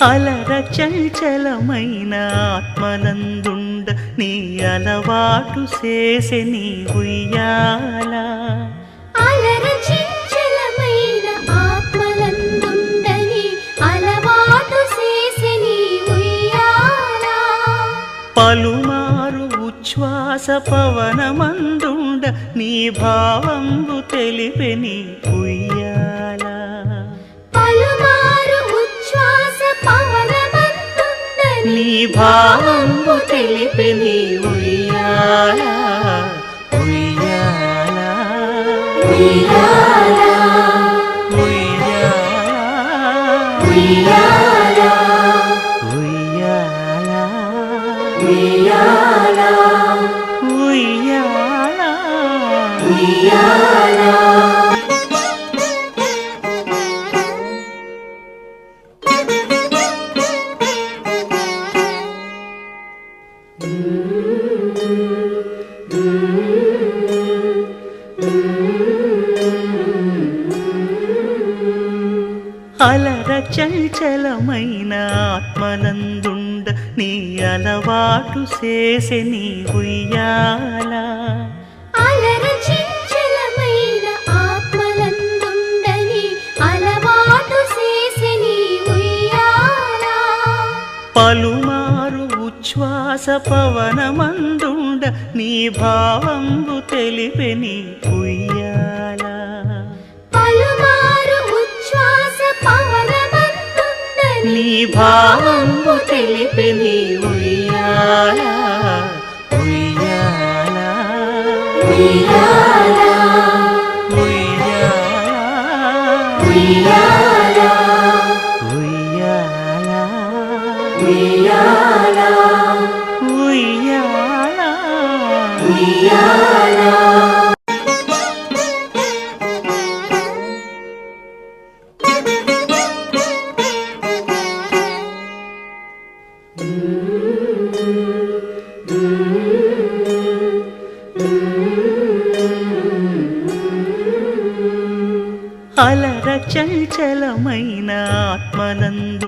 అలర చంచలమైన ఆత్మనందుండ నీ అలవాటు చేసే నీ ఉయ్యాల. అలర చంచలమైన ఆత్మనందుండ నీ అలవాటు చేసే నీ ఉయ్యాల. పలుమారు ఉచ్ఛ్వాస పవనమందుండ నీ భావంబు తెలిపే నీ ఉయ్యాల. నీ భావంబు తెలిపే నీ ఉయ్యాల. ఉయ్యాల ఉయ్యాల ఉయ్యాల ఉయ్యాల ఉయ్యాల ఉయ్యాల ఉయ్యాల ఉయ్యాల. అలర చంచలమైన ఆత్మనందుండ నీ అలవాటు చేసే నీ ఉయ్యాల. అలర చంచలమైన ఆత్మనందుండ నీ అలవాటు చేసే నీ ఉయ్యాల. పలుమారు ఉచ్ఛ్వాస పవనమందుండ నీ భావంబు తెలిపే నీ ఉయ్యాల. పలుమారు ఉచ్ఛ్వాస పవనమందుండ నీ భావంబు తెలిపే నీ ఉయ్యాల. ఉయ్యాల ఉయ్యాల ఉయ్యాల ఉయ్యాల ఉయ్యాల ఉయ్యాల ఉయ్యాల ఉయ్యాల. అలర చంచలమైన ఆత్మనందు